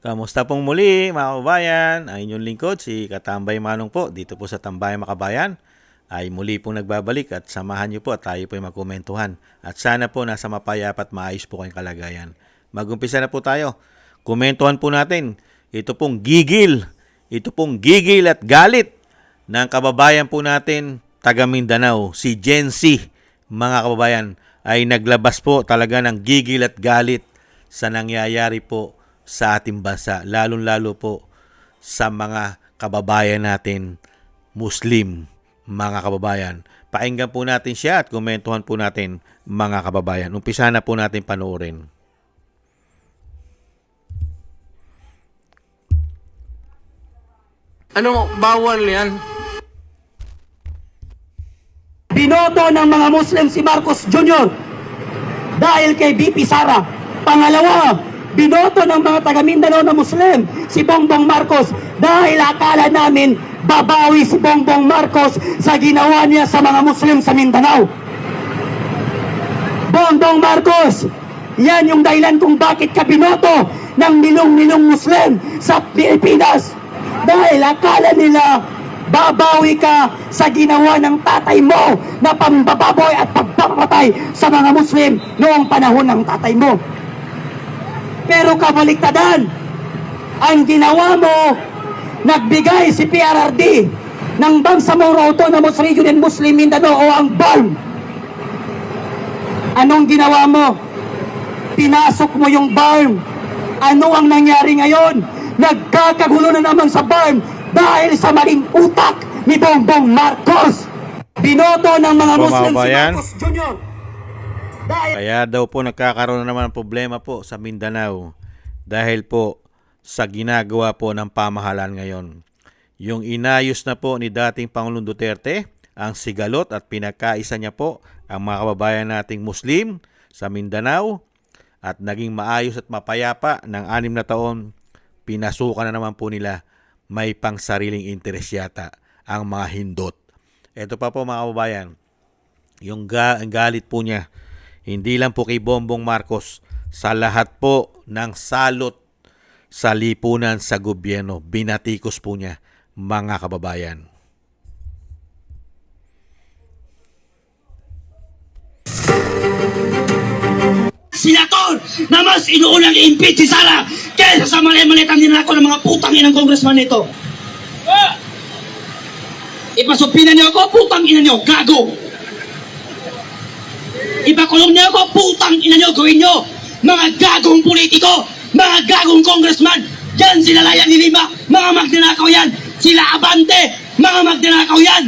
Kamusta pong muli mga kababayan? Ang inyong lingkod si Katambay Manong po dito po sa Tambayan Makabayan ay muli pong nagbabalik at samahan niyo po at tayo po ay magkomentuhan. At sana po nasa mapayapa at maayos po kayong kalagayan. Mag-umpisa na po tayo. Komentuhan po natin. Ito pong gigil at galit ng kababayan po natin taga Mindanao, si Jency. Mga kababayan ay naglabas po talaga ng gigil at galit sa nangyayari po sa ating bansa, lalong-lalo po sa mga kababayan natin Muslim, mga kababayan. Pakinggan po natin siya at komentuhan po natin, mga kababayan. Umpisa na po natin panoorin. Ano, bawal yan? Binoto ng mga Muslim si Marcos Jr. dahil kay BP Sara. Pangalawa, binoto ng mga taga Mindanao na Muslim si Bongbong Marcos dahil akala namin babawi si Bongbong Marcos sa ginawa niya sa mga Muslim sa Mindanao. Bongbong Marcos, yan yung dahilan kung bakit ka binoto ng milong-milong Muslim sa Pilipinas. Dahil akala nila babawi ka sa ginawa ng tatay mo na pambababoy at pagpapatay sa mga Muslim noong panahon ng tatay mo. Pero kabaliktadan, ang ginawa mo, nagbigay si PRRD ng Bangsamoro Autonomous Region and Muslim Mindanao o ang BALM. Anong ginawa mo? Pinasok mo yung BALM. Ano ang nangyari ngayon? Nagkakagulo na naman sa BALM dahil sa maling utak ni Bongbong Marcos. Binoto ng mga Muslim si Marcos Jr. Kaya daw po nagkakaroon na naman ng problema po sa Mindanao dahil po sa ginagawa po ng pamahalaan ngayon. Yung inayos na po ni dating Pangulong Duterte ang sigalot at pinagkaisa niya po ang mga kababayan nating Muslim sa Mindanao at naging maayos at mapayapa ng 6 na taon, pinasukan na naman po nila may pangsariling interes yata ang mga hindot. Ito pa po mga kababayan, yung galit po niya, hindi lang po kay Bongbong Marcos, sa lahat po ng salot sa lipunan sa gobyerno, binatikos po niya, mga kababayan. Senator na mas inuunang i-impeach si Sara kaysa sa mali-malitang ninako ng mga putang inang congressman nito. Ipasupinan niyo ako, putang ina niyo, gago. Ipakulong niyo ako, putang ina niyo, gawin niyo. Mga gagong politiko, mga gagong congressman, yan sila Layan ni Lima, mga magnanakaw yan. Sila Abante, mga magnanakaw yan.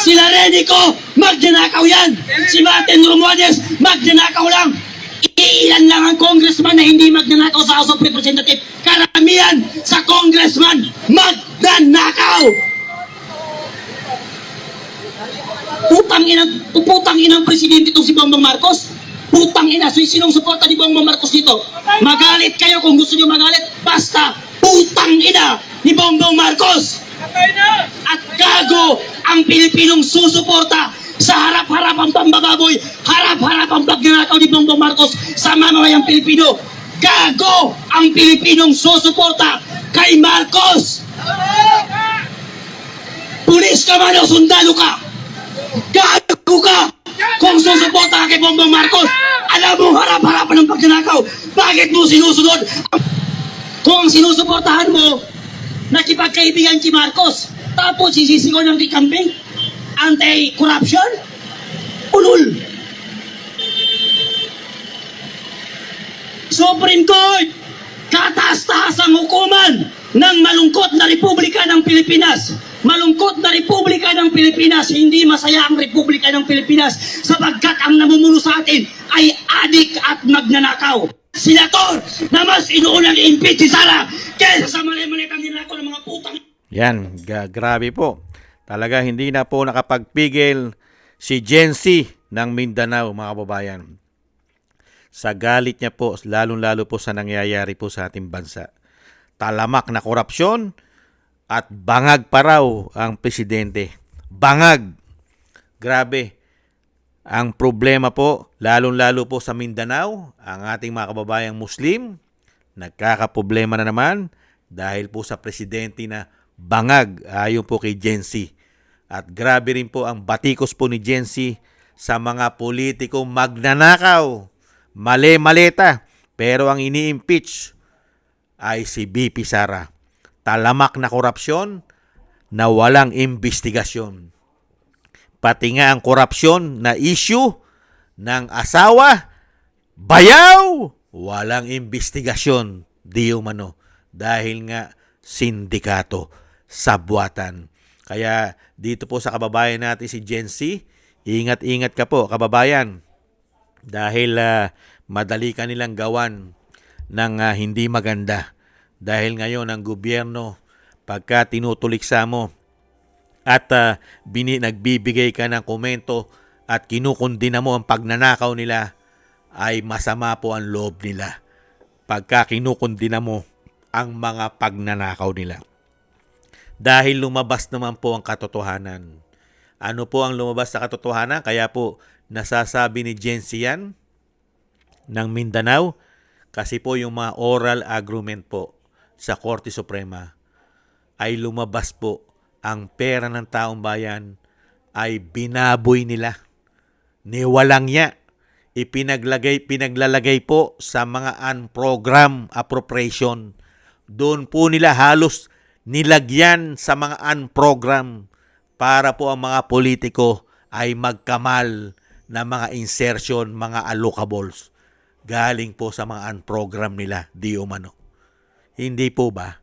Sila Renico, magnanakaw yan. Si Martin Romualdez, magnanakaw lang. Iilan lang ang congressman na hindi magnanakaw sa House of Representatives. Karamihan sa congressman, magnanakaw. Putang inang presidente itong si Bongbong Marcos. Putang ina, sinong suporta ni Bongbong Marcos dito? Magalit kayo kung gusto nyo magalit. Basta, putang ina ni Bongbong Marcos. At gago ang Pilipinong susuporta sa harap-harapang pambababoy, harap-harapang pagnanakaw ni Bongbong Marcos sa mamamayang Pilipino. Gago ang Pilipinong susuporta kay Marcos. Pulis ka man o sundalo ka, gago ka kung susuporta ka kay Bongbong Marcos. Alam mo harap-harapan ng pagnanakaw, bakit mo sinusunod? Kung sinusuportahan mo nakipagkaibigan si Marcos, tapos sisisigaw ng kikambing, anti-corruption, ulul. Supreme Court, kataas-taas ang hukuman ng malungkot na Republika ng Pilipinas. Malungkot na Republika ng Pilipinas, hindi masaya ang Republika ng Pilipinas sapagkat ang namumuno sa atin ay adik at magnanakaw. Senator na mas inuunang i-impeach si Sara kaysa sa mali-malitang ninako ng mga putang. Yan, grabe po. Talaga hindi na po nakapagpigil si Jency ng Mindanao, mga kababayan. Sa galit niya po, lalong-lalo po sa nangyayari po sa ating bansa. Talamak na korupsyon at bangag pa raw ang presidente. Bangag. Grabe. Ang problema po, lalong-lalo po sa Mindanao, ang ating mga kababayang Muslim, nagkakaproblema na naman dahil po sa presidente na bangag ayon po kay Gen Z. At grabe rin po ang batikos po ni Gen Z sa mga politikong magnanakaw, mali-maleta, pero ang ini-impeach ay si BP Sara. Talamak na korupsyon na walang investigasyon. Pati nga ang korupsyon na issue ng asawa, bayaw, walang investigasyon, di umano, dahil nga sindikato, sabwatan. Kaya dito po sa kababayan natin si Gen Z, ingat-ingat ka po kababayan, dahil madali ka nilang gawan ng hindi maganda. Dahil ngayon ang gobyerno, pagka tinutuliksa mo at nagbibigay ka ng komento at kinukundina mo ang pagnanakaw nila, ay masama po ang loob nila pagka kinukundina mo ang mga pagnanakaw nila. Dahil lumabas naman po ang katotohanan. Ano po ang lumabas sa katotohanan? Kaya po nasasabi ni Gen Z yan ng Mindanao, kasi po yung mga oral agreement po sa Korte Suprema ay lumabas po ang pera ng taong bayan ay binaboy nila. Niwalang niya. Pinaglalagay po sa mga unprogram appropriation. Doon po nila halos nilagyan sa mga unprogram para po ang mga politiko ay magkamal na mga insertion, mga allocables. Galing po sa mga unprogram nila, di umano. Hindi po ba?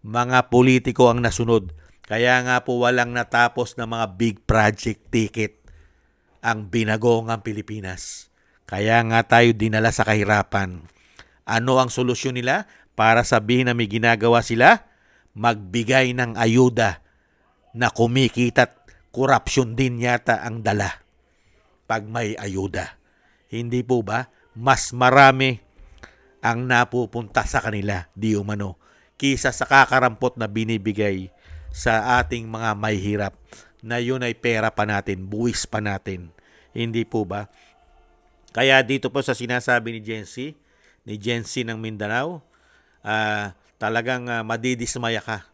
Mga politiko ang nasunod. Kaya nga po walang natapos na mga big project ticket ang binagongang Pilipinas. Kaya nga tayo dinala sa kahirapan. Ano ang solusyon nila? Para sabihin na may ginagawa sila? Magbigay ng ayuda na kumikita't korupsyon din yata ang dala pag may ayuda. Hindi po ba? Mas marami ang napupunta sa kanila, di umano, kisa sa kakarampot na binibigay sa ating mga mahihirap na yun ay pera pa natin, buwis pa natin. Hindi po ba? Kaya dito po sa sinasabi ni Gen Z ng Mindanao, talagang madidismaya ka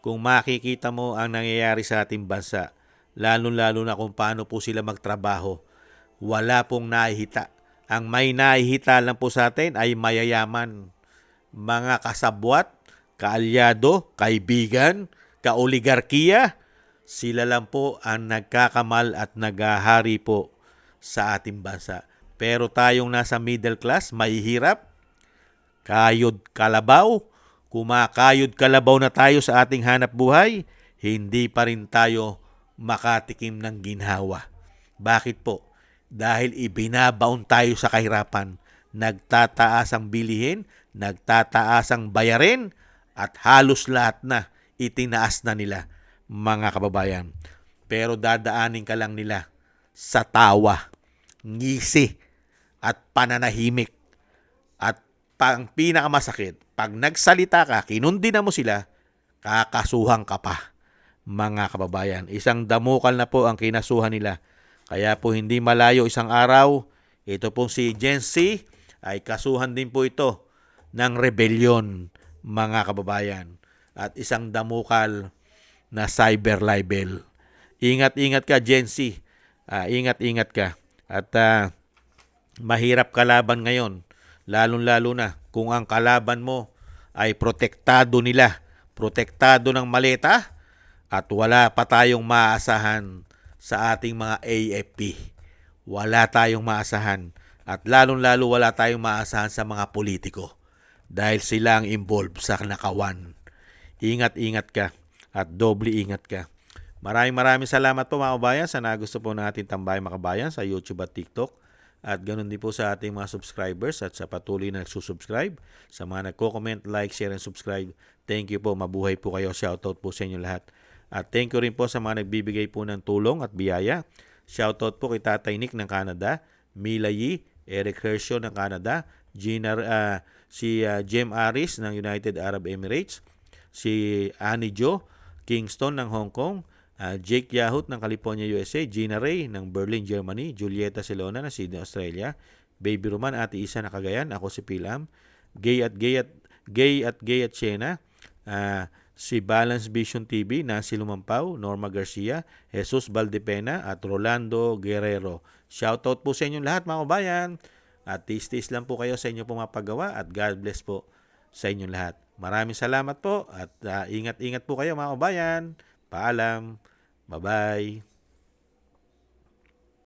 kung makikita mo ang nangyayari sa ating bansa, lalo-lalo na kung paano po sila magtrabaho. Wala pong nahihita. Ang may nahihita lang po sa atin ay mayayaman, mga kasabwat, kaalyado, kaibigan, kaoligarkiya. Sila lang po ang nagkakamal at naghahari po sa ating bansa. Pero tayong nasa middle class, mahihirap, kayod kalabaw, kumakayod kalabaw na tayo sa ating hanap buhay, hindi pa rin tayo makatikim ng ginhawa. Bakit po? Dahil ibinabaon tayo sa kahirapan. Nagtataas ang bilihin, nagtataas ang bayarin, at halos lahat na itinaas na nila, mga kababayan. Pero dadaanin ka lang nila sa tawa, ngisi, at pananahimik. At ang pinakamasakit, pag nagsalita ka, kinundina mo sila, kakasuhan ka pa, mga kababayan. Isang damukal na po ang kinasuhan nila. Kaya po hindi malayo isang araw, ito pong si Gen Z ay kasuhan din po ito ng rebellion, mga kababayan. At isang damukal na cyber libel. Ingat-ingat ka, Gen Z. Ingat-ingat ka. At mahirap kalaban ngayon, lalong-lalo na kung ang kalaban mo ay protektado nila, protektado ng maleta, at wala pa tayong maasahan sa ating mga AFP. Wala tayong maasahan. At lalong-lalo wala tayong maasahan sa mga politiko dahil sila ang involved sa nakawan. Ingat-ingat ka at doble ingat ka. Maraming salamat po mga kabayan sa nagusto po natin tambay mga kabayan sa YouTube at TikTok. At ganoon din po sa ating mga subscribers at sa patuloy na nagsusubscribe. Sa mga nagko-comment, like, share, and subscribe. Thank you po. Mabuhay po kayo. Shoutout po sa inyo lahat. At thank you rin po sa mga nagbibigay po ng tulong at biyaya. Shoutout po kay Tatay Nick ng Canada, Mila Yi, Eric Hershio ng Canada, si Jem Aris ng United Arab Emirates, si Annie Jo Kingston ng Hong Kong, Jake Yahut ng California, USA, Gina Ray ng Berlin, Germany, Julieta Silona ng Sydney, Australia, Baby Roman, Ate Isa na Cagayan, ako si Pilam, Gay at Gay at Siena, si Balance Vision TV, Nancy Lumampaw, Norma Garcia, Jesus Valdepena at Rolando Guerrero. Shoutout po sa inyong lahat mga kabayan. At tis-tis lang po kayo sa inyong pumapagawa at God bless po sa inyong lahat. Maraming salamat po at ingat-ingat po kayo mga kabayan. Paalam. Bye-bye.